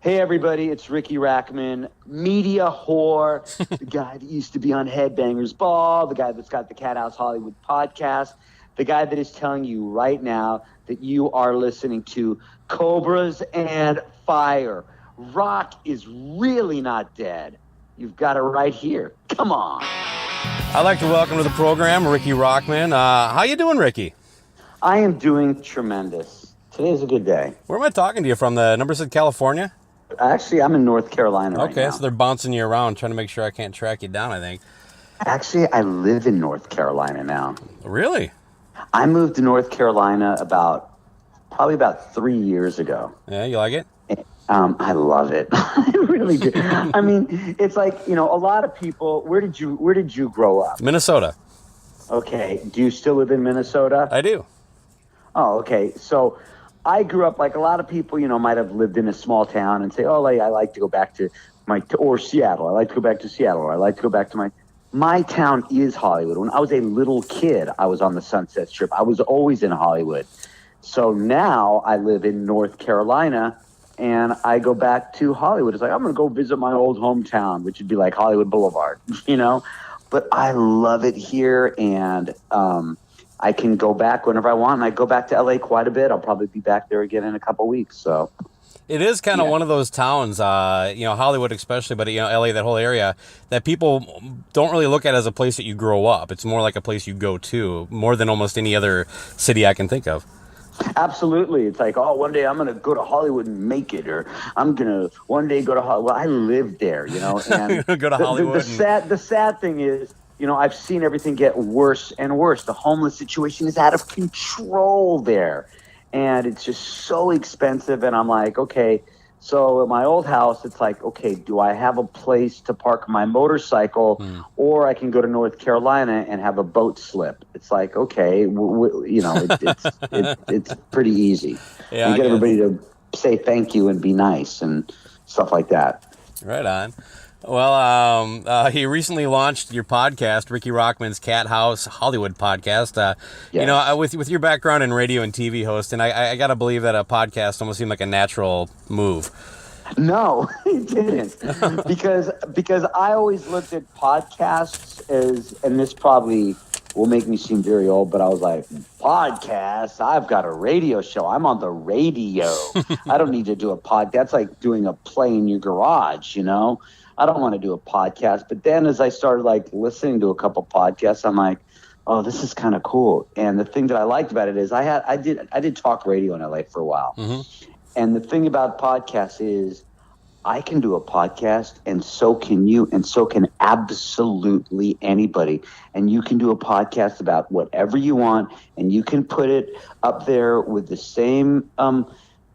Hey, everybody, it's Riki Rachtman, media whore, the guy that used to be on Headbangers Ball, the guy that's got the Cathouse Hollywood Podcast, the guy that is telling you right now that you are listening to Cobras and Fire. Rock is really not dead. You've got it right here. Come on. I'd like to welcome to the program Riki Rachtman. How you doing, Riki? I am doing tremendous. Today's a good day. Where am I talking to you from? The number said California? Actually, I'm in North Carolina right now. Okay, so they're bouncing you around, trying to make sure I can't track you down, I think. Actually, I live in North Carolina now. Really? I moved to North Carolina probably about 3 years ago. Yeah, you like it? I love it. I really do. I mean, it's like, a lot of people, where did you grow up? Minnesota. Okay. Do you still live in Minnesota? I do. Oh, okay. So I grew up like a lot of people, might have lived in a small town and say, oh, I like to go back to or Seattle. I like to go back to Seattle. Or I like to go back to my town is Hollywood. When I was a little kid, I was on the Sunset Strip. I was always in Hollywood. So now I live in North Carolina and I go back to Hollywood. It's like, I'm going to go visit my old hometown, which would be like Hollywood Boulevard, But I love it here, and I can go back whenever I want, and I go back to LA quite a bit. I'll probably be back there again in a couple weeks. So it is kind of one of those towns, Hollywood especially, but LA, that whole area, that people don't really look at as a place that you grow up. It's more like a place you go to, more than almost any other city I can think of. Absolutely. It's like, oh, one day I'm going to go to Hollywood and make it, or I'm going to one day go to Hollywood. Well, I lived there, and go to Hollywood. The sad thing is, I've seen everything get worse and worse. The homeless situation is out of control there, and it's just so expensive. And I'm like, okay, so at my old house, it's like, okay, do I have a place to park my motorcycle, or I can go to North Carolina and have a boat slip? It's like, okay, it's pretty easy. Yeah, you get everybody to say thank you and be nice and stuff like that. Right on. Well, he recently launched your podcast, Riki Rachtman's Cathouse Hollywood Podcast. Yes. With your background in radio and TV hosting, I got to believe that a podcast almost seemed like a natural move. No, it didn't. because I always looked at podcasts as, and this probably will make me seem very old, but I was like, podcasts? I've got a radio show. I'm on the radio. I don't need to do a podcast. That's like doing a play in your garage, I don't want to do a podcast. But then as I started listening to a couple podcasts, I'm like, oh, this is kind of cool. And the thing that I liked about it is I did talk radio in LA for a while. Mm-hmm. And the thing about podcasts is I can do a podcast, and so can you, and so can absolutely anybody. And you can do a podcast about whatever you want, and you can put it up there with the same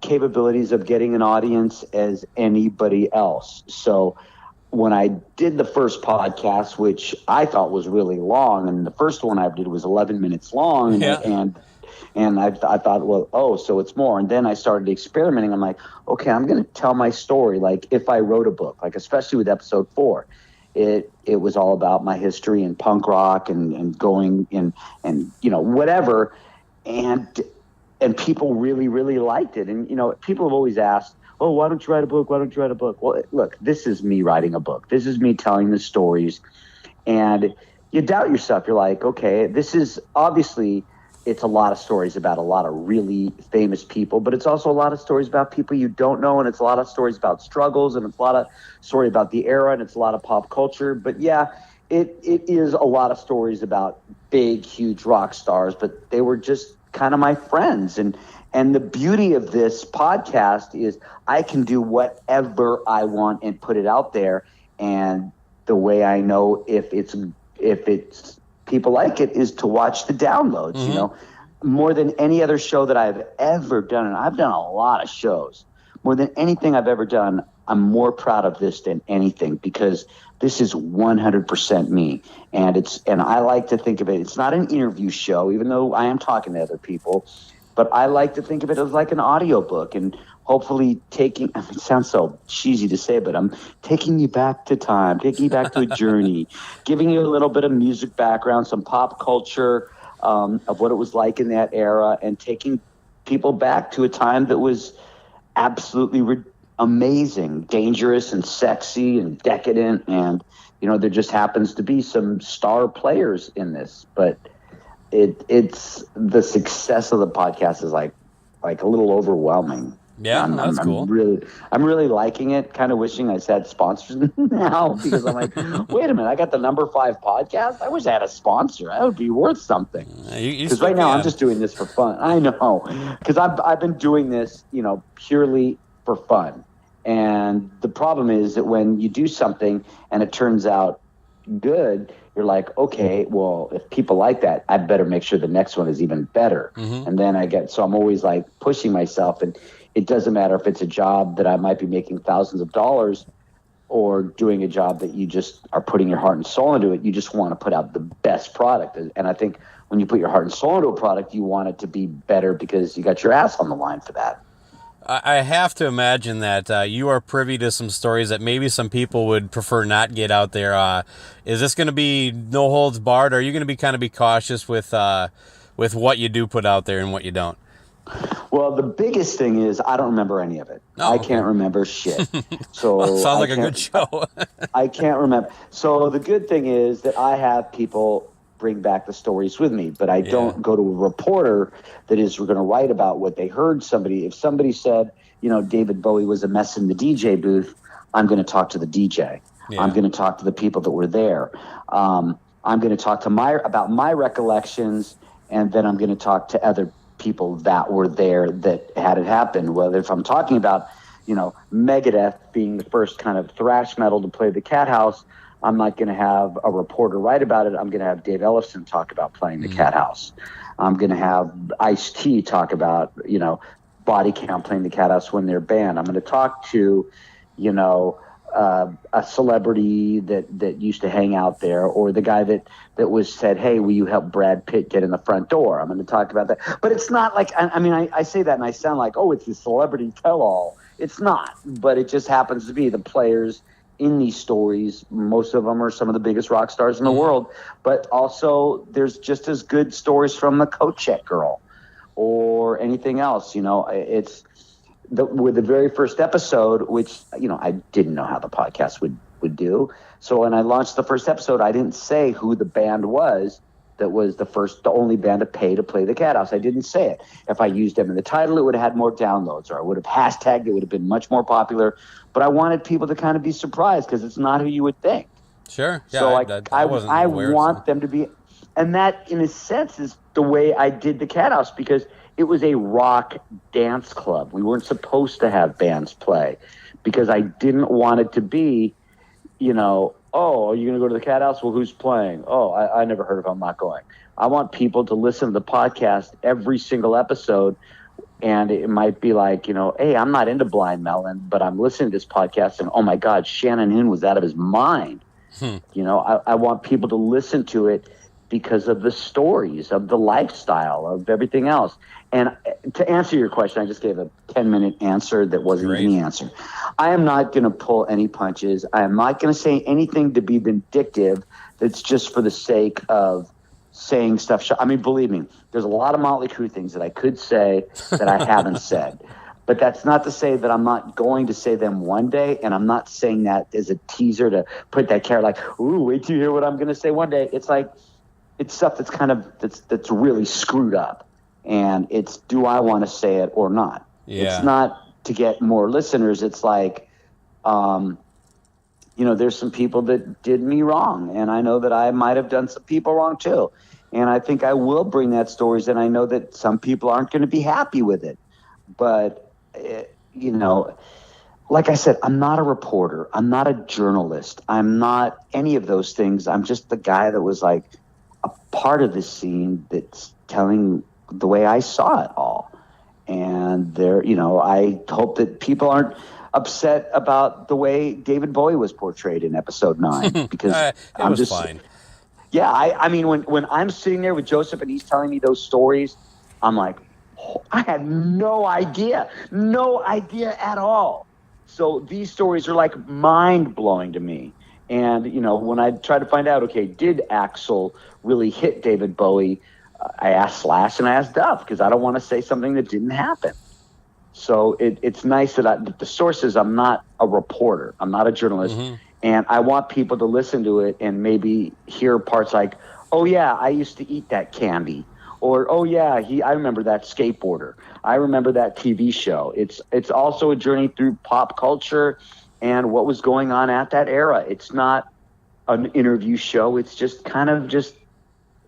capabilities of getting an audience as anybody else. So when I did the first podcast, which I thought was really long, and the first one I did was 11 minutes long, and I thought, well, so it's more. And then I started experimenting. I'm like, okay, I'm going to tell my story like if I wrote a book, like especially with episode 4. It was all about my history and punk rock and going and whatever. And people really, really liked it. And, people have always asked, oh, why don't you write a book? Why don't you write a book? Well, look, this is me writing a book. This is me telling the stories. And you doubt yourself. You're like, okay, this is obviously – it's a lot of stories about a lot of really famous people, but it's also a lot of stories about people you don't know, and it's a lot of stories about struggles, and it's a lot of story about the era, and it's a lot of pop culture. But yeah, it is a lot of stories about big, huge rock stars, but they were just kind of my friends. And the beauty of this podcast is I can do whatever I want and put it out there. And the way I know if it's people like it is to watch the downloads, more than any other show that I've ever done. And I've done a lot of shows. More than anything I've ever done, I'm more proud of this than anything, because this is 100% me. And I like to think of it, it's not an interview show, even though I am talking to other people, but I like to think of it as like an audiobook, and hopefully it sounds so cheesy to say, but I'm taking you back to time, taking you back to a journey, giving you a little bit of music background, some pop culture of what it was like in that era, and taking people back to a time that was absolutely amazing, dangerous and sexy and decadent. And, there just happens to be some star players in this, but it's the success of the podcast is like a little overwhelming. Yeah, that's cool. I'm really liking it. Kind of wishing I had sponsors now, because I'm like, wait a minute, I got the number 5 podcast. I wish I had a sponsor. That would be worth something. Because right now I'm just doing this for fun. I know, because I've been doing this, purely for fun. And the problem is that when you do something and it turns out good, you're like, okay, well, if people like that, I better make sure the next one is even better. Mm-hmm. And then so I'm always like pushing myself, and it doesn't matter if it's a job that I might be making thousands of dollars or doing a job that you just are putting your heart and soul into it. You just want to put out the best product. And I think when you put your heart and soul into a product, you want it to be better because you got your ass on the line for that. I have to imagine that you are privy to some stories that maybe some people would prefer not get out there. Is this going to be no holds barred? Or are you going to kind of be cautious with what you do put out there and what you don't? Well, the biggest thing is I don't remember any of it. I can't remember shit. So well, sounds like a good show. I can't remember. So the good thing is that I have people bring back the stories with me, but I don't go to a reporter that is going to write about what they heard somebody. If somebody said, David Bowie was a mess in the DJ booth, I'm going to talk to the DJ. Yeah. I'm going to talk to the people that were there. I'm going to talk about my recollections, and then I'm going to talk to other people that were there that had it happen. Whether if I'm talking about, Megadeth being the first kind of thrash metal to play the Cathouse, I'm not going to have a reporter write about it. I'm going to have Dave Ellefson talk about playing the Cathouse. I'm going to have Ice-T talk about, Body Count playing the Cathouse when they're banned. I'm going to talk to, a celebrity that used to hang out there, or the guy that said, hey, will you help Brad Pitt get in the front door? I'm going to talk about that. But it's not like, I say that and I sound like, oh, it's a celebrity tell-all. It's not, but it just happens to be the players in these stories. Most of them are some of the biggest rock stars in the world, but also there's just as good stories from the coat check girl or anything else. It's with the very first episode, which, I didn't know how the podcast would do. So when I launched the first episode, I didn't say who the band was that was the only band to pay to play the Cathouse. I didn't say it. If I used them in the title, it would have had more downloads, or I would have hashtagged it, would have been much more popular. But I wanted people to kind of be surprised because it's not who you would think. Sure. Yeah, so I want them to be, and that in a sense is the way I did the Cathouse, because it was a rock dance club. We weren't supposed to have bands play because I didn't want it to be, oh, are you going to go to the Cathouse? Well, who's playing? Oh, I never heard of them. I'm not going. I want people to listen to the podcast every single episode. And it might be like, hey, I'm not into Blind Melon, but I'm listening to this podcast and, oh, my God, Shannon Hoon was out of his mind. I want people to listen to it because of the stories, of the lifestyle, of everything else. And to answer your question, I just gave a 10-minute answer that wasn't even the answer. I am not going to pull any punches. I am not going to say anything to be vindictive that's just for the sake of saying stuff. Believe me, there's a lot of Motley Crue things that I could say that I haven't said. But that's not to say that I'm not going to say them one day, and I'm not saying that as a teaser to put that carrot like, ooh, wait till you hear what I'm going to say one day. It's like, it's stuff that's kind of, that's really screwed up. And it's, do I want to say it or not? Yeah. It's not to get more listeners. It's like, there's some people that did me wrong, and I know that I might have done some people wrong too. And I think I will bring that stories, and I know that some people aren't going to be happy with it. But, like I said, I'm not a reporter. I'm not a journalist. I'm not any of those things. I'm just the guy that was like a part of the scene that's telling the way I saw it all. And I hope that people aren't upset about the way David Bowie was portrayed in episode 9, because I'm just fine. Yeah, I mean, when I'm sitting there with Joseph and he's telling me those stories, I'm like, oh, I had no idea at all. So these stories are like mind-blowing to me. And, when I try to find out, okay, did Axl really hit David Bowie? I asked Slash and I asked Duff, because I don't want to say something that didn't happen. So it's nice that the source is I'm not a reporter. I'm not a journalist. Mm-hmm. And I want people to listen to it and maybe hear parts like, oh, yeah, I used to eat that candy. Or, oh, yeah, I remember that skateboarder. I remember that TV show. It's also a journey through pop culture and what was going on at that era. It's not an interview show. It's just kind of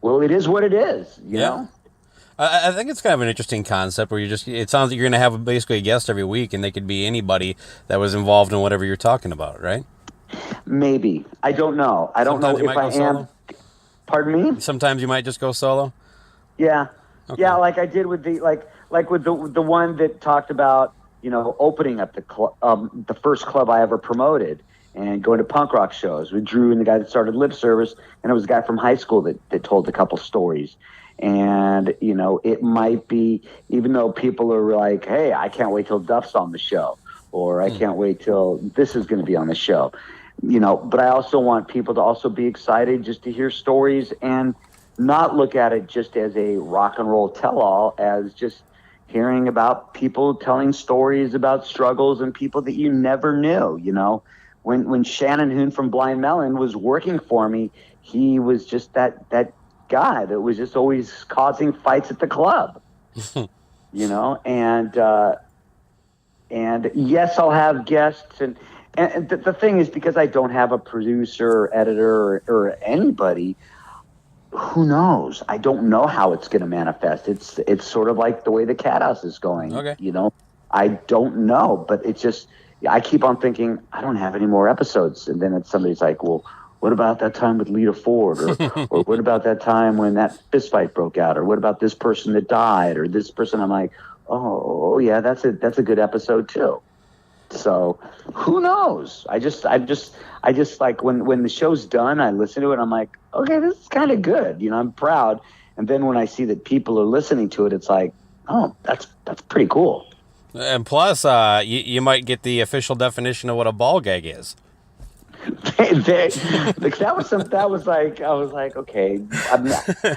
well, it is what it is, you know? I think it's kind of an interesting concept where it sounds like you're going to have basically a guest every week, and they could be anybody that was involved in whatever you're talking about, right? Maybe. I don't know. I don't know if I am. Solo? Pardon me? Sometimes you might just go solo? Yeah. Okay. Yeah, like I did with with the one that talked about, opening up the first club I ever promoted and going to punk rock shows with Drew and the guy that started Lip Service, and it was a guy from high school that told a couple stories. And, it might be, even though people are like, hey, I can't wait till Duff's on the show, or I can't wait till this is going to be on the show, but I also want people to also be excited just to hear stories and not look at it just as a rock and roll tell-all, as just hearing about people telling stories about struggles and people that you never knew. When Shannon Hoon from Blind Melon was working for me, he was just that guy that was just always causing fights at the club, and yes, I'll have guests, and the thing is, because I don't have a producer or editor or anybody, who knows? I don't know how it's going to manifest. It's sort of like the way the Cathouse is going. Okay. I don't know, but it's just, I keep on thinking I don't have any more episodes, and then somebody's like, well, what about that time with Lita Ford, or what about that time when that fist fight broke out, or what about this person that died, or this person? I'm like, oh yeah, that's a good episode too. So who knows? I just like when the show's done, I listen to it. I'm like, okay, this is kind of good. I'm proud. And then when I see that people are listening to it, it's like, oh, that's pretty cool. And plus, you might get the official definition of what a ball gag is. That was like, I was like, okay,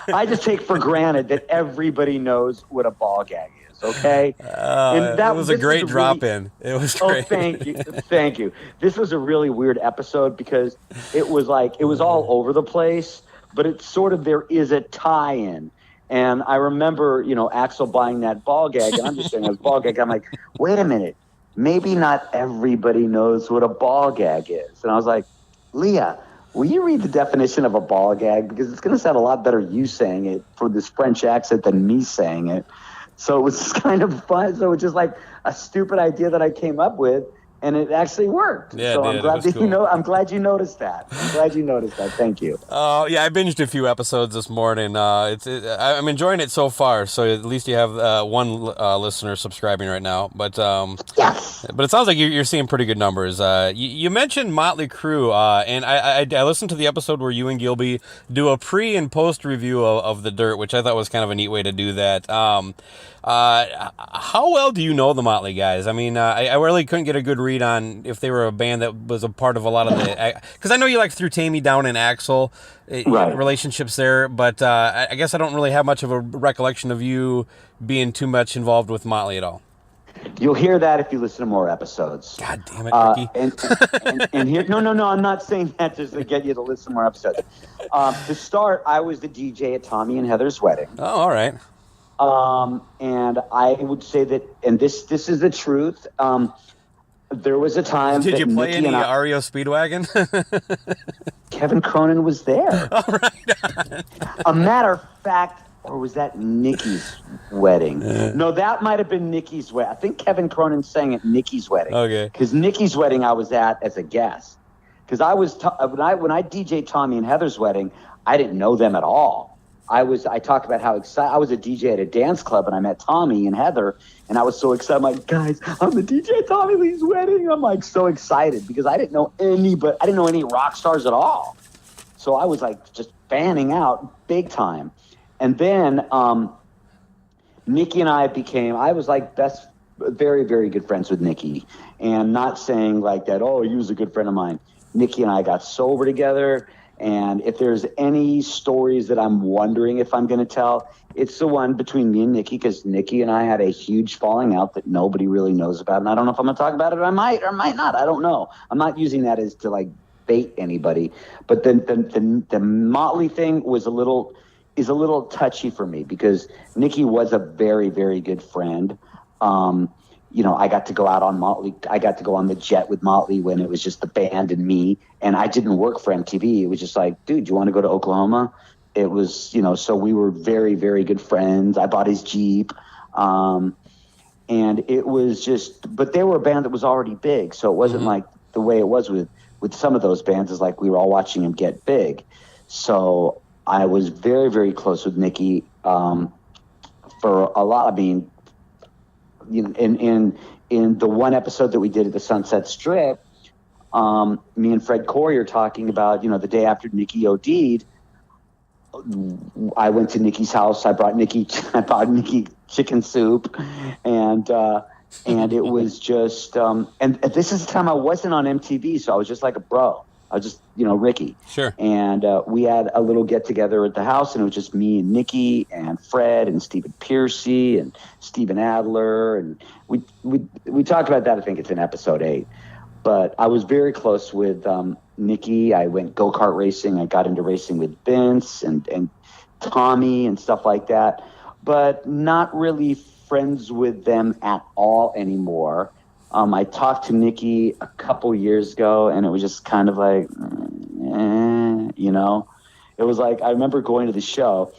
I just take for granted that everybody knows what a ball gag is. Okay. And that was a great drop in. It was great. Oh, thank you. This was a really weird episode because it was all over the place, but it's sort of, there is a tie-in. And I remember, Axel buying that ball gag, and I'm just saying, a ball gag. I'm like, wait a minute, maybe not everybody knows what a ball gag is. And I was like, Leah, will you read the definition of a ball gag? Because it's going to sound a lot better you saying it for this French accent than me saying it. So it was kind of fun. So it was just like a stupid idea that I came up with, and it actually worked. Yeah, so I'm glad cool. I'm glad you noticed that. Thank you. Yeah, I binged a few episodes this morning. I'm enjoying it so far. So at least you have one listener subscribing right now. But yes. But it sounds like you're seeing pretty good numbers. You mentioned Motley Crue, and I listened to the episode where you and Gilby do a pre and post review of The Dirt, which I thought was kind of a neat way to do that. How well do you know the Motley guys? I mean, I really couldn't get a good read on if they were a band that was a part of a lot of the, because I know you through Tammy Down and Axel relationships there, but I guess I don't really have much of a recollection of you being too much involved with Motley at all. You'll hear that if you listen to more episodes. God damn it, Ricky. And here, no, I'm not saying that just to get you to listen to more episodes. To start, I was the DJ at Tommy and Heather's wedding. Oh, all right. And I would say that, and this is the truth. There was a time. Did you play Nikki any REO Speedwagon? Kevin Cronin was there. All right. A matter of fact, or was that Nikki's wedding? No, that might have been Nikki's wedding. I think Kevin Cronin sang at Nikki's wedding. Okay. Because Nikki's wedding I was at as a guest. Because I was when I DJ'd Tommy and Heather's wedding, I didn't know them at all. I talked about how excited I was a DJ at a dance club, and I met Tommy and Heather, and I was so excited. I'm like, guys, I'm the DJ at Tommy Lee's wedding. I'm like so excited because I didn't know any rock stars at all. So I was like just fanning out big time. And then Nikki and I was like very, very good friends with Nikki, and not saying like that, oh, he was a good friend of mine. Nikki and I got sober together, And if there's any stories that I'm wondering if I'm going to tell, it's the one between me and Nikki, because Nikki and I had a huge falling out that nobody really knows about. And I don't know if I'm going to talk about it, or I might not. I don't know. I'm not using that as to like bait anybody. But the Motley thing is a little touchy for me, because Nikki was a very, very good friend. I got to go out on Motley. I got to go on the jet with Motley when it was just the band and me, and I didn't work for MTV. It was just like, dude, do you want to go to Oklahoma? It was, so we were very, very good friends. I bought his Jeep. And it was just, but they were a band that was already big. So it wasn't like the way it was with some of those bands, is like we were all watching him get big. So I was very, very close with Nikki for a lot. I mean, in the one episode that we did at the Sunset Strip, me and Fred Corey are talking about, the day after Nikki OD'd, I went to Nikki's house. I bought Nikki chicken soup, and it was just, and this is the time I wasn't on MTV, so I was just like a bro. I was just, Ricky. Sure. And we had a little get together at the house, and it was just me and Nikki and Fred and Stephen Piercy and Steven Adler, and we talked about that. I think it's in episode 8. But I was very close with Nikki. I went go-kart racing. I got into racing with Vince and Tommy and stuff like that, but not really friends with them at all anymore. I talked to Nikki a couple years ago, and it was just kind of like, It was like, I remember going to the show,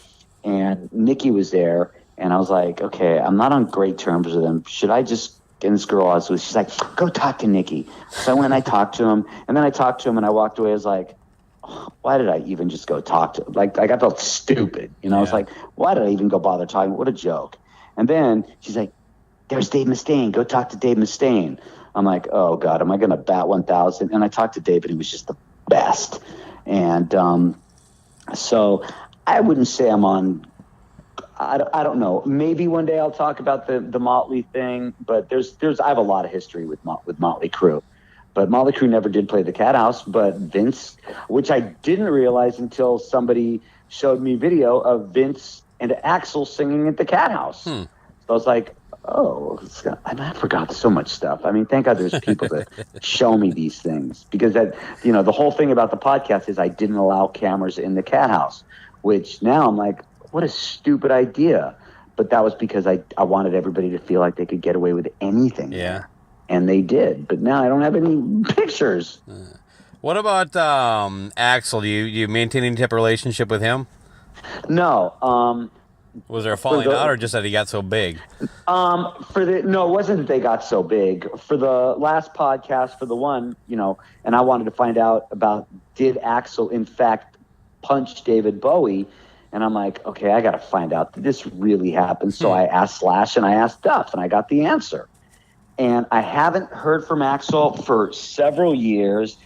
and Nikki was there, and I was like, okay, I'm not on great terms with him. Should I just... And this girl I was with, she's like, go talk to Nikki. So I went and I talked to him, and then I talked to him, and I walked away. I was like, oh, why did I even just go talk to him? Like I felt stupid. I was like, why did I even go bother talking? What a joke. And then she's like, there's Dave Mustaine. Go talk to Dave Mustaine. I'm like, oh, God, am I going to bat 1,000? And I talked to Dave, and he was just the best. And so I wouldn't say I'm on... I don't know. Maybe one day I'll talk about the Motley thing, but I have a lot of history with Motley Crue. But Motley Crue never did play the Cathouse, but Vince, which I didn't realize until somebody showed me video of Vince and Axl singing at the Cathouse. So I was like, oh, I forgot so much stuff. I mean, thank God there's people that show me these things, because that, the whole thing about the podcast is I didn't allow cameras in the Cathouse, which now I'm like, what a stupid idea. But that was because I wanted everybody to feel like they could get away with anything. Yeah. And they did. But now I don't have any pictures. What about Axl? Do you maintain any type of relationship with him? No. Was there a falling out, or just that he got so big? No, it wasn't that they got so big. For the last podcast, for the one, and I wanted to find out about, did Axl in fact punch David Bowie? And I'm like, okay, I got to find out, did this really happen? So I asked Slash and I asked Duff, and I got the answer. And I haven't heard from Axl for several years,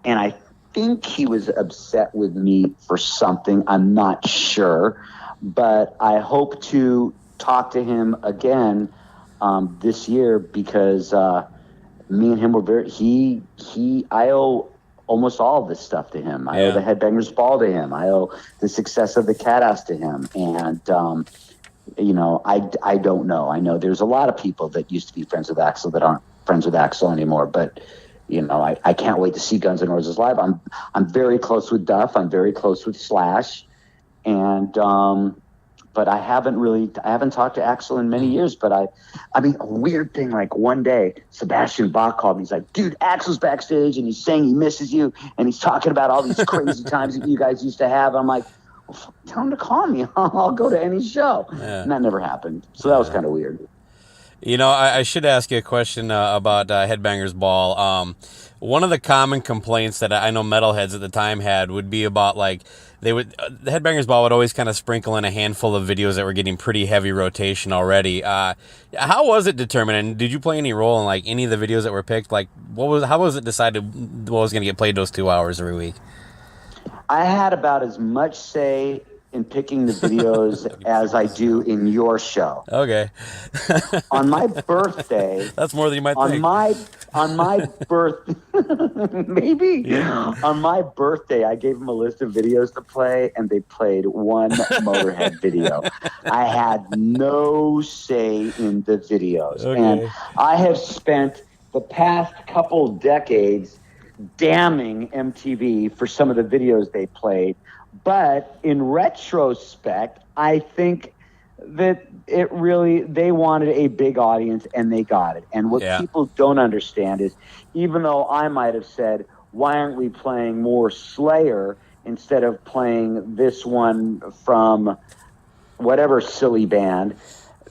and I think he was upset with me for something. I'm not sure, but I hope to talk to him again this year, because me and him were I owe almost all of this stuff to him. I owe the Headbangers Ball to him. I owe the success of the Cathouse to him. And, I don't know. I know there's a lot of people that used to be friends with Axl that aren't friends with Axl anymore, but, I can't wait to see Guns N' Roses live. I'm very close with Duff. I'm very close with Slash. And, but I haven't talked to Axl in many years. But I mean, a weird thing, like one day, Sebastian Bach called me. He's like, dude, Axl's backstage, and he's saying he misses you, and he's talking about all these crazy times that you guys used to have. I'm like, well, tell him to call me. I'll go to any show. Yeah. And that never happened. So that was kind of weird. I should ask you a question about Headbangers Ball. One of the common complaints that I know metalheads at the time had would be about, like, the Headbangers Ball would always kind of sprinkle in a handful of videos that were getting pretty heavy rotation already. How was it determined? And did you play any role in, like, any of the videos that were picked? Like, how was it decided what was going to get played those 2 hours every week? I had about as much say in picking the videos as I do in your show. Okay. On my birthday, that's more than you might think. On my birth, maybe. Yeah. On my birthday, I gave them a list of videos to play, and they played one Motorhead video. I had no say in the videos. Okay. And I have spent the past couple decades damning MTV for some of the videos they played. But in retrospect, I think that they wanted a big audience, and they got it. And what people don't understand is, even though I might have said, why aren't we playing more Slayer instead of playing this one from whatever silly band,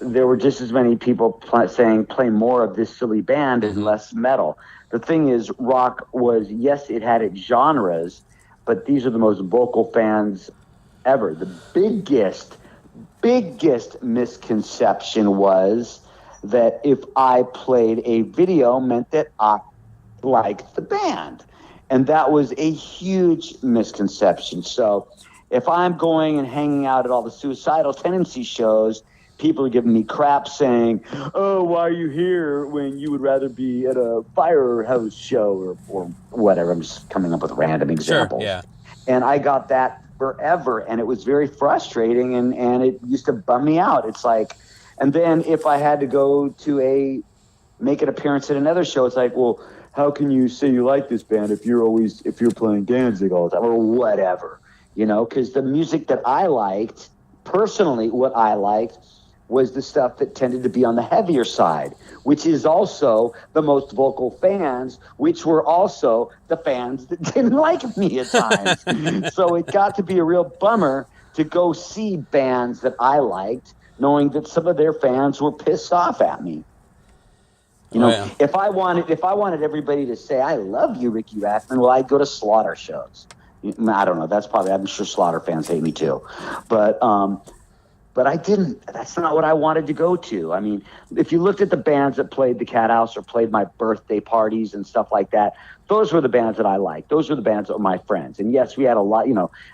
there were just as many people saying play more of this silly band and less metal. The thing is, rock was, yes, it had its genres, but these are the most vocal fans ever. The biggest misconception was that if I played a video meant that I liked the band. And that was a huge misconception. So if I'm going and hanging out at all the Suicidal Tendency shows, people are giving me crap saying, oh, why are you here when you would rather be at a Firehouse show or whatever. I'm just coming up with random examples. Sure, yeah. And I got that forever, and it was very frustrating, and it used to bum me out. It's like, and then if I had to go to make an appearance at another show, it's like, well, how can you say you like this band if you're playing Danzig all the time or whatever, because the music that I liked, personally, what I liked was the stuff that tended to be on the heavier side, which is also the most vocal fans, which were also the fans that didn't like me at times. So it got to be a real bummer to go see bands that I liked, knowing that some of their fans were pissed off at me. If I wanted everybody to say, I love you, Riki Rachtman, well, I'd go to Slaughter shows. I don't know. I'm sure Slaughter fans hate me too. But I didn't. That's not what I wanted to go to. I mean, if you looked at the bands that played the Cathouse or played my birthday parties and stuff like that, those were the bands that I liked. Those were the bands that were my friends. And yes, we had a lot,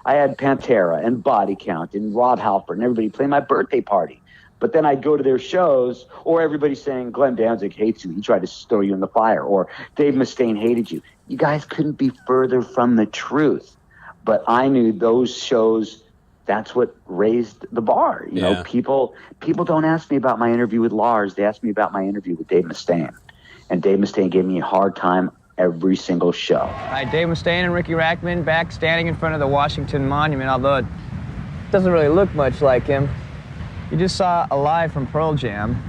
I had Pantera and Body Count and Rob Halford and everybody playing my birthday party. But then I'd go to their shows, or everybody saying, Glenn Danzig hates you. He tried to throw you in the fire. Or Dave Mustaine hated you. You guys couldn't be further from the truth. But I knew those shows, that's what raised the bar. You know, people don't ask me about my interview with Lars. They ask me about my interview with Dave Mustaine. And Dave Mustaine gave me a hard time every single show. All right, Dave Mustaine and Riki Rachtman back standing in front of the Washington Monument, although it doesn't really look much like him. You just saw Alive from Pearl Jam.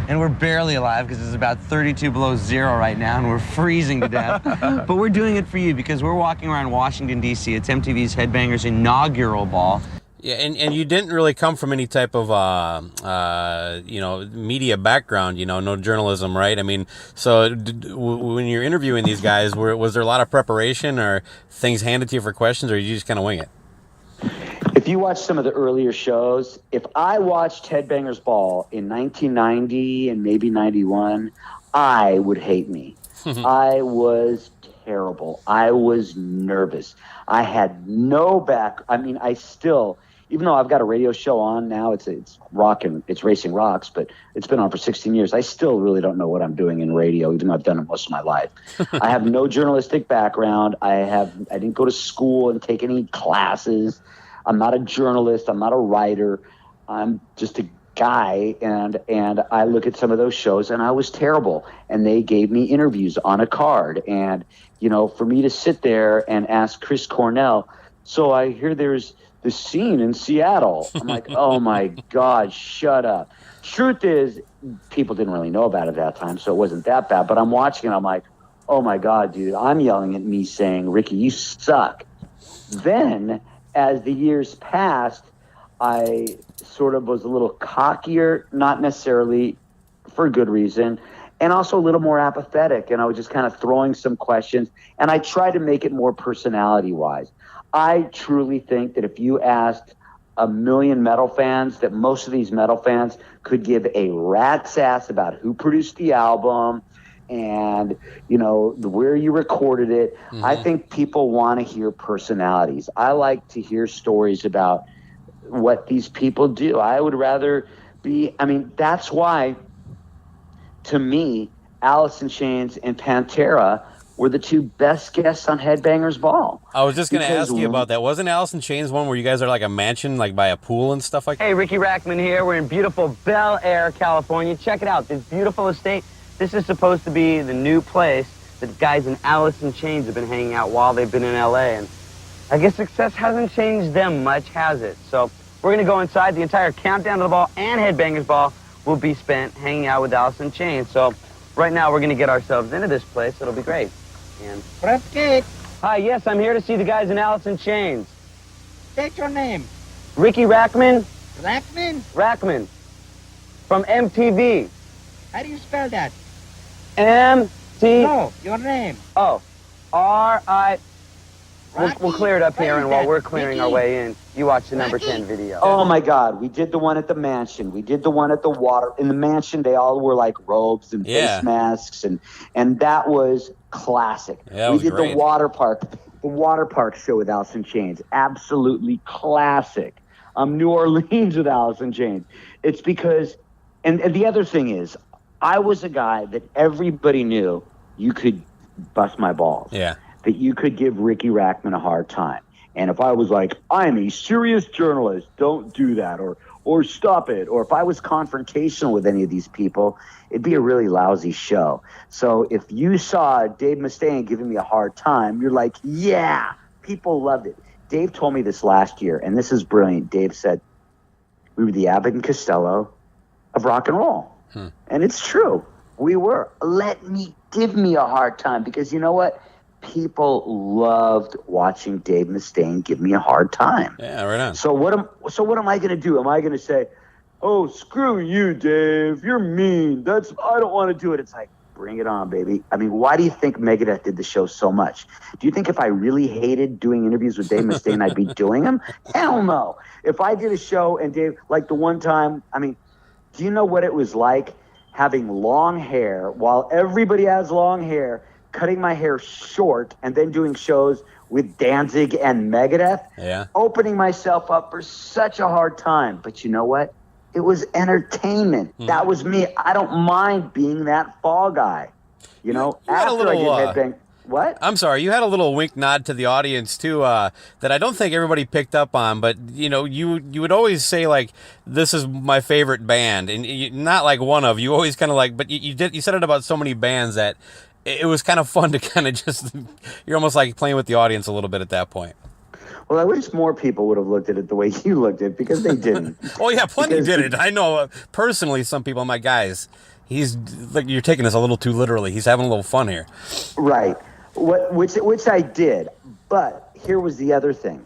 And we're barely alive because it's about 32 below zero right now and we're freezing to death. But we're doing it for you because we're walking around Washington, D.C. It's MTV's Headbangers inaugural ball. Yeah, and you didn't really come from any type of, media background, no journalism, right? I mean, so when you're interviewing these guys, was there a lot of preparation or things handed to you for questions, or you just kind of wing it? If you watch some of the earlier shows, if I watched Headbangers Ball in 1990 and maybe 91, I would hate me. I was terrible. I was nervous. I had no I still, even though I've got a radio show on now, it's rocking, it's Racing Rocks, but it's been on for 16 years. I still really don't know what I'm doing in radio, even though I've done it most of my life. I have no journalistic background. I didn't go to school and take any classes. I'm not a journalist. I'm not a writer. I'm just a guy, and I look at some of those shows, and I was terrible. And they gave me interviews on a card. And, for me to sit there and ask Chris Cornell, so I hear there's this scene in Seattle. I'm like, oh, my God, shut up. Truth is, people didn't really know about it at that time, so it wasn't that bad. But I'm watching, and I'm like, oh, my God, dude, I'm yelling at me saying, Riki, you suck. Then, as the years passed, I sort of was a little cockier, not necessarily for a good reason, and also a little more apathetic. And I was just kind of throwing some questions, and I tried to make it more personality-wise. I truly think that if you asked 1 million metal fans, that most of these metal fans could give a rat's ass about who produced the album and, where you recorded it. I think people want to hear personalities. I like to hear stories about what these people do. I would rather be, I mean, that's why, to me, Alice in Chains and Pantera were the two best guests on Headbangers Ball. I was just going to ask you about that. Wasn't Alice in Chains one where you guys are like a mansion, like by a pool and stuff like that? Hey, Riki Rachtman here. We're in beautiful Bel Air, California. Check it out. This beautiful estate. This is supposed to be the new place that guys in Alice in Chains have been hanging out while they've been in L.A. And I guess success hasn't changed them much, has it? So we're going to go inside. The entire countdown to the ball and Headbangers Ball will be spent hanging out with Alice in Chains. So right now we're going to get ourselves into this place. It'll be great. And Press gate. hi, yes, I'm here to see the guys in Alice in Chains. State your name. Riki Rachtman? Rachtman? Rachtman. From MTV. How do you spell that? M-T... No, your name. Oh. R-I... We'll Rocky, clear it up what here, is and while that? we're clearing our Riki? way in, you watch the number Rocky? 10 video. Oh my God, we did the one at the mansion. We did the one at the water. In the mansion, they all were like robes and Yeah. face masks, and that was classic. Yeah, that we was did great. the water park show with Alice in Chains. Absolutely classic. New Orleans with Alice in Chains. It's because, and the other thing is, I was a guy that everybody knew you could bust my balls. Yeah. That you could give Riki Rachtman a hard time. And if I was like, I'm a serious journalist, don't do that, or stop it, or if I was confrontational with any of these people, it'd be a really lousy show. So if you saw Dave Mustaine giving me a hard time, you're like, yeah, people loved it. Dave told me this last year, and this is brilliant. Dave said, we were the Abbott and Costello of rock and roll. And it's true. We were. Give me a hard time, because you know what? People loved watching Dave Mustaine give me a hard time. Yeah, right on. So what am I going to do? Am I going to say, "Oh, screw you, Dave. You're mean. I don't want to do it." It's like, bring it on, baby. I mean, why do you think Megadeth did the show so much? Do you think if I really hated doing interviews with Dave Mustaine, I'd be doing them? Hell no. If I did a show and Dave, like the one time, I mean, do you know what it was like having long hair while everybody has long hair, cutting my hair short, and then doing shows with Danzig and Megadeth? Yeah. Opening myself up for such a hard time. But you know what? It was entertainment. That was me. I don't mind being that fall guy. You know, You had a after little, I did Headbang. What? I'm sorry, you had a little wink nod to the audience too, that I don't think everybody picked up on. But you know, you would always say like, "This is my favorite band," and not like one of. You always kind of like, but you said it about so many bands that it was kind of fun to kind of just. You're almost like playing with the audience a little bit at that point. Well, I wish more people would have looked at it the way you looked at it, because they didn't. Oh yeah, plenty Because did it. I know personally. Some people, I'm like, guys, he's like, you're taking this a little too literally. He's having a little fun here. Right. Which I did. But here was the other thing.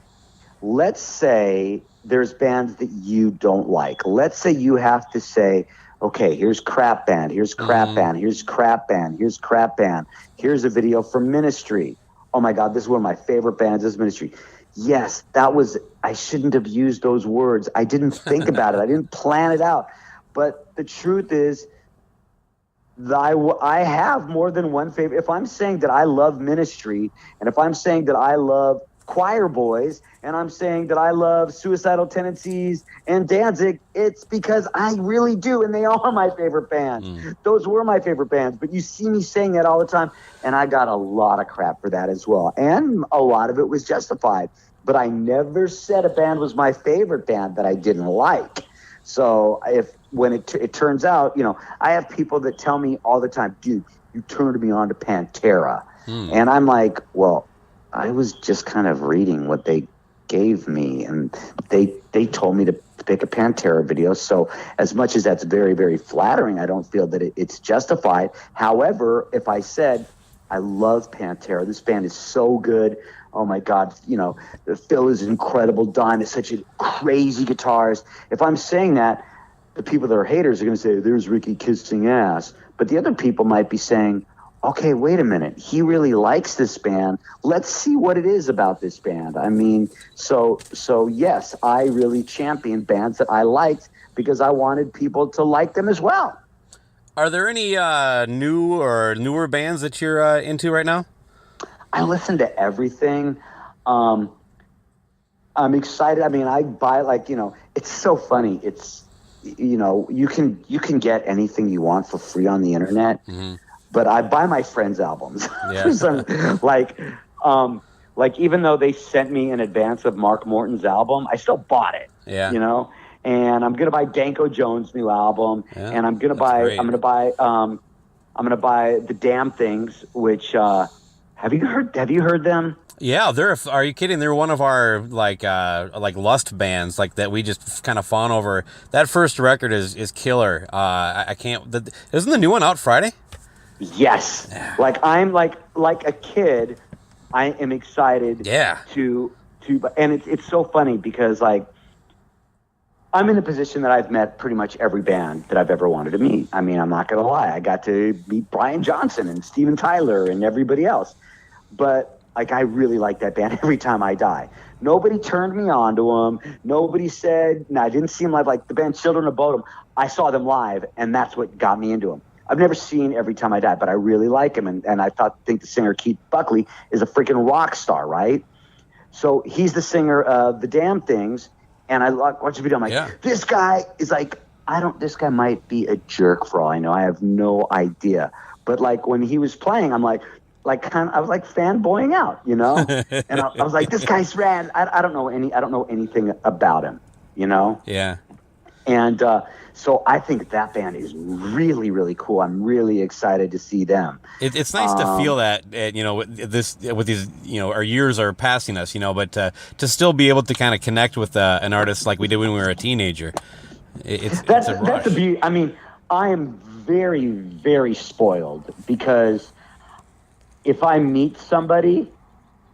Let's say there's bands that you don't like. Let's say you have to say, okay, here's crap band, here's crap band, here's crap band, here's crap band. Here's a video from Ministry. Oh my God, this is one of my favorite bands, this is Ministry. Yes, I shouldn't have used those words. I didn't think about it. I didn't plan it out. But the truth is, I have more than one favorite. If I'm saying that I love Ministry, and if I'm saying that I love Choir Boys, and I'm saying that I love Suicidal Tendencies and Danzig, it's because I really do, and they are my favorite bands. Those were my favorite bands, but you see me saying that all the time, and I got a lot of crap for that as well, and a lot of it was justified. But I never said a band was my favorite band that I didn't like. So when it turns out, you know, I have people that tell me all the time, dude, you turned me on to Pantera. And I'm like, well, I was just kind of reading what they gave me, and they told me to pick a Pantera video. So as much as that's very, very flattering, I don't feel that it's justified. However, if I said, I love Pantera, this band is so good, oh my God, you know, Phil is incredible, Don is such a crazy guitarist. If I'm saying that, the people that are haters are going to say, there's Riki kissing ass. But the other people might be saying, okay, wait a minute, he really likes this band. Let's see what it is about this band. I mean, so yes, I really champion bands that I liked because I wanted people to like them as well. Are there any new or newer bands that you're into right now? I listen to everything. I'm excited. I mean, I buy it's so funny. It's, you can get anything you want for free on the internet, but I buy my friends' albums. Yeah. Like even though they sent me in advance of Mark Morton's album, I still bought it. Yeah. And I'm gonna buy Danko Jones' new album, and I'm gonna buy The Damn Things, which have you heard them? Yeah, are you kidding? They're one of our like lust bands like that we just kind of fawn over. That first record is killer. I can't. Isn't the new one out Friday? Yes. Like I'm like a kid. I am excited. Yeah. And it's so funny because like I'm in a position that I've met pretty much every band that I've ever wanted to meet. I mean, I'm not gonna lie. I got to meet Brian Johnson and Steven Tyler and everybody else, but like, I really like that band Every Time I Die. Nobody turned me on to them. Nobody said, I didn't see them live. Like the band Children of Bodom, I saw them live, and that's what got me into them. I've never seen Every Time I Die, but I really like him. And I think the singer Keith Buckley is a freaking rock star, right? So he's the singer of The Damn Things. And I watch the video. I'm like, This guy is like, this guy might be a jerk for all I know. I have no idea. But like when he was playing, I'm like, I was like fanboying out, and I was like, this guy's rad. I don't know anything about him, Yeah. And so I think that band is really, really cool. I'm really excited to see them. It's nice to feel that, with these, our years are passing us, but to still be able to kind of connect with an artist like we did when we were a teenager. It's a rush. That's the beauty. I mean, I am very, very spoiled because if I meet somebody,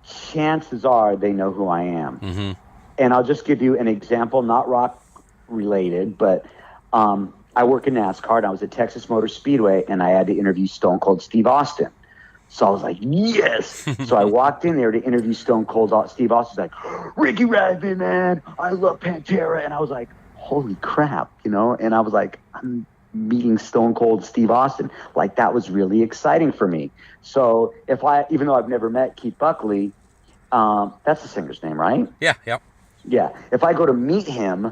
chances are they know who I am. Mm-hmm. And I'll just give you an example, not rock related, but I work in NASCAR, and I was at Texas Motor Speedway, and I had to interview Stone Cold Steve Austin. So I was like, yes! So I walked in there to interview Stone Cold Steve Austin. He's like, Riki Rachtman, man, I love Pantera. And I was like, holy crap, And I was like, I'm meeting Stone Cold Steve Austin. Like, that was really exciting for me. So even though I've never met Keith Buckley, that's the singer's name, right? Yeah, yep. Yeah. If I go to meet him,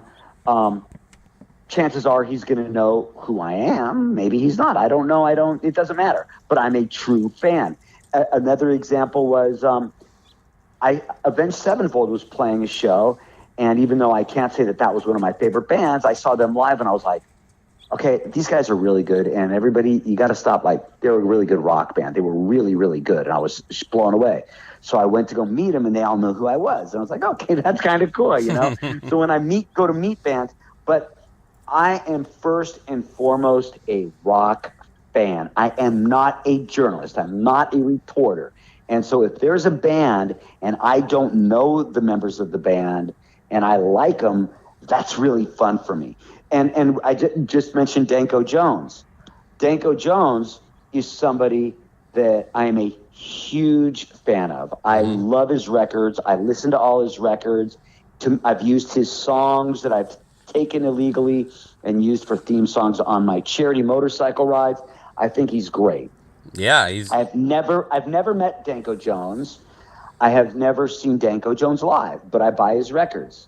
chances are he's going to know who I am. Maybe he's not. I don't know. It doesn't matter. But I'm a true fan. Another example was Avenged Sevenfold was playing a show, and even though I can't say that was one of my favorite bands, I saw them live, and I was like, okay, these guys are really good, and everybody, you got to stop. Like, they were a really good rock band. They were really, really good, and I was blown away. So I went to go meet them, and they all knew who I was. And I was like, okay, that's kind of cool, So when I go to meet bands, but I am first and foremost a rock fan. I am not a journalist. I'm not a reporter. And so if there's a band and I don't know the members of the band and I like them, that's really fun for me. And I just mentioned Danko Jones. Danko Jones is somebody that I am a huge fan of. I love his records. I listen to all his records. I've used his songs that I've taken illegally and used for theme songs on my charity motorcycle rides. I think he's great. Yeah, I've never met Danko Jones. I have never seen Danko Jones live, but I buy his records.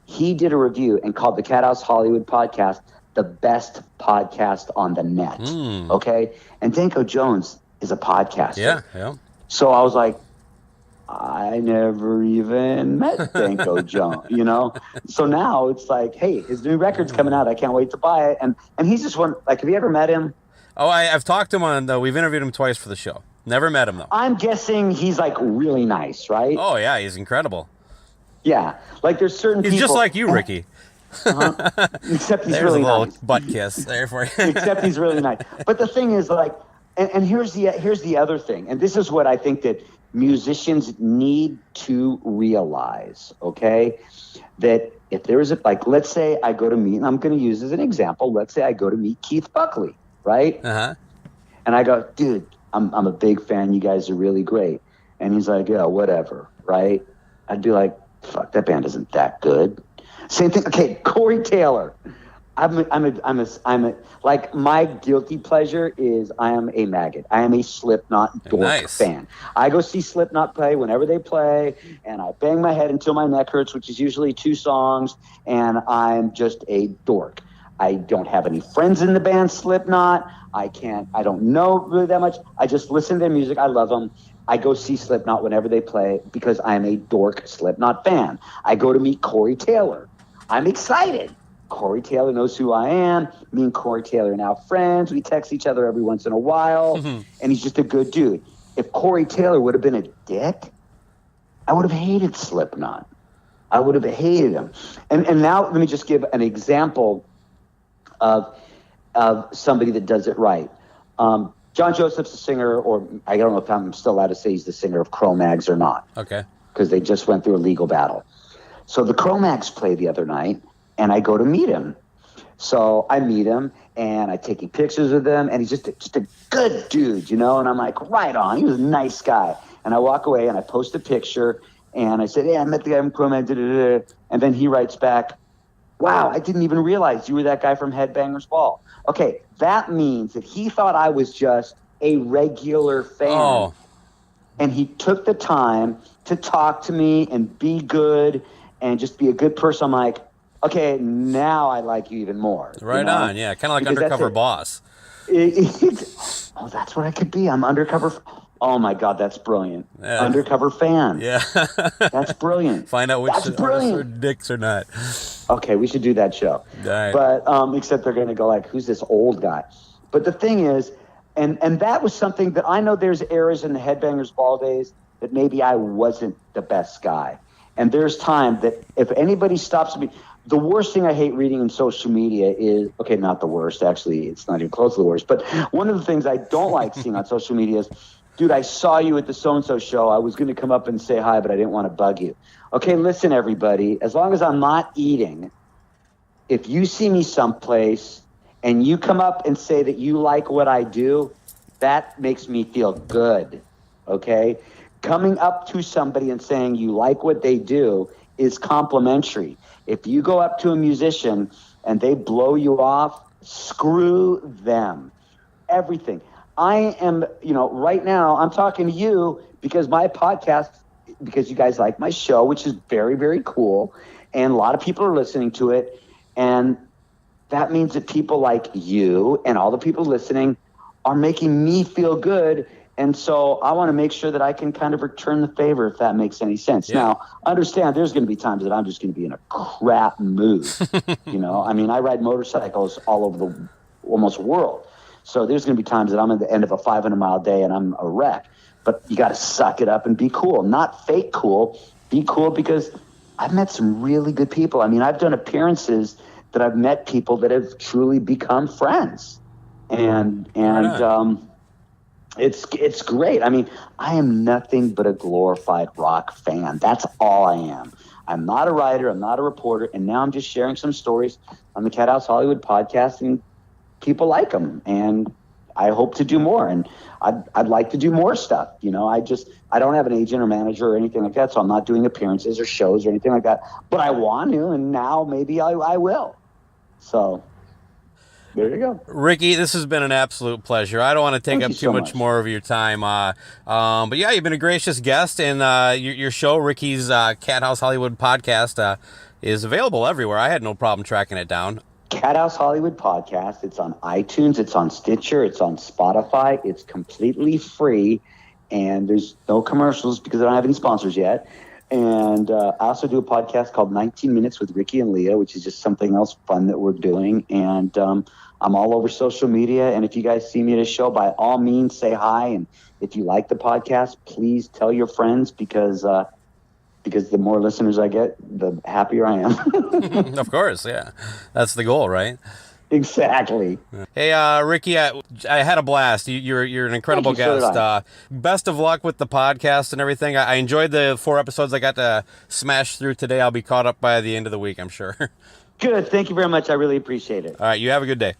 He did a review and called the Cathouse Hollywood Podcast the best podcast on the net. Okay? And Danko Jones is a podcaster. Yeah. So I was like, I never even met Danko Jones, So now it's like, hey, his new record's coming out. I can't wait to buy it. And he's just one, like, have you ever met him? Oh, I've talked to him we've interviewed him twice for the show. Never met him, though. I'm guessing he's, like, really nice, right? Oh, yeah, he's incredible. Yeah. Like, there's certain people. He's just like you, Ricky. Except he's There's really a little nice. butt kiss there for you. Except he's really nice. But the thing is, like, and here's the other thing, and this is what I think that musicians need to realize, okay? That if there is let's say I go to meet, and I'm going to use as an example, let's say I go to meet Keith Buckley, right? Uh-huh. And I go, dude, I'm a big fan. You guys are really great. And he's like, yeah, whatever, right? I'd be like, fuck, that band isn't that good. Same thing. Okay, Corey Taylor. like my guilty pleasure is I am a maggot. I am a Slipknot dork fan. I go see Slipknot play whenever they play, and I bang my head until my neck hurts, which is usually 2 songs, and I'm just a dork. I don't have any friends in the band Slipknot. I don't know really that much. I just listen to their music. I love them. I go see Slipknot whenever they play because I'm a dork Slipknot fan. I go to meet Corey Taylor. I'm excited. Corey Taylor knows who I am. Me and Corey Taylor are now friends. We text each other every once in a while, and he's just a good dude. If Corey Taylor would have been a dick, I would have hated Slipknot. I would have hated him. And now let me just give an example of somebody that does it right. John Joseph's a singer, or I don't know if I'm still allowed to say he's the singer of Cro-Mags or not. Okay. Because they just went through a legal battle. So the Cro-Mags played the other night, and I go to meet him. So I meet him, and I'm taking pictures with him, and he's just a good dude, you know? And I'm like, right on. He was a nice guy. And I walk away, and I post a picture, and I said, hey, I met the guy from Cro-Mags, and then he writes back, wow, I didn't even realize you were that guy from Headbangers Ball. Okay, that means that he thought I was just a regular fan. Oh. And he took the time to talk to me and be good and just be a good person. I'm like, okay, now I like you even more. Right you know? on, yeah. Kind of like Because Undercover Boss. Oh, that's what I could be. I'm undercover. Oh, my God, that's brilliant. Yeah. Undercover fan. Yeah. That's brilliant. Find out which That's are brilliant. dicks or not. Okay, we should do that show. Right. But except they're going to go like, who's this old guy? But the thing is, and that was something that I know there's eras in the Headbangers Ball days that maybe I wasn't the best guy. And there's time that if anybody stops me, the worst thing I hate reading in social media is, okay, not the worst, actually, it's not even close to the worst, but one of the things I don't like seeing on social media is, dude, I saw you at the so-and-so show. I was going to come up and say hi, but I didn't want to bug you. Okay, listen, everybody. As long as I'm not eating, if you see me someplace and you come up and say that you like what I do, that makes me feel good, okay? Coming up to somebody and saying you like what they do is complimentary. If you go up to a musician and they blow you off, screw them. Everything. I am, right now I'm talking to you because my podcast, because you guys like my show, which is very, very cool. And a lot of people are listening to it. And that means that people like you and all the people listening are making me feel good. And so I want to make sure that I can kind of return the favor, if that makes any sense. Yeah. Now, understand there's going to be times that I'm just going to be in a crap mood. I mean, I ride motorcycles all over the almost world. So there's going to be times that I'm at the end of a 500-mile day and I'm a wreck. But you got to suck it up and be cool. Not fake cool. Be cool because I've met some really good people. I mean, I've done appearances that I've met people that have truly become friends. And it's great. I mean, I am nothing but a glorified rock fan. That's all I am. I'm not a writer. I'm not a reporter. And now I'm just sharing some stories on the Cathouse Hollywood podcast, and people like them, and I hope to do more, and I'd like to do more stuff. I don't have an agent or manager or anything like that, so I'm not doing appearances or shows or anything like that, but I want to, and now maybe I will. So there you go. Riki, this has been an absolute pleasure. I don't want to take up too much more of your time. But yeah, you've been a gracious guest, and your show, Riki's Cathouse Hollywood Podcast, is available everywhere. I had no problem tracking it down. Cathouse Hollywood Podcast. It's on iTunes. It's on Stitcher. It's on Spotify. It's completely free, and there's no commercials because I don't have any sponsors yet. And I also do a podcast called 19 Minutes with Riki and Leah, which is just something else fun that we're doing. And I'm all over social media. And if you guys see me at a show, by all means, say hi. And if you like the podcast, please tell your friends because the more listeners I get, the happier I am. Of course, yeah. That's the goal, right? Exactly. Hey, Riki, I had a blast. You're an incredible guest. Best of luck with the podcast and everything. I enjoyed the 4 episodes I got to smash through today. I'll be caught up by the end of the week, I'm sure. Good. Thank you very much. I really appreciate it. All right. You have a good day.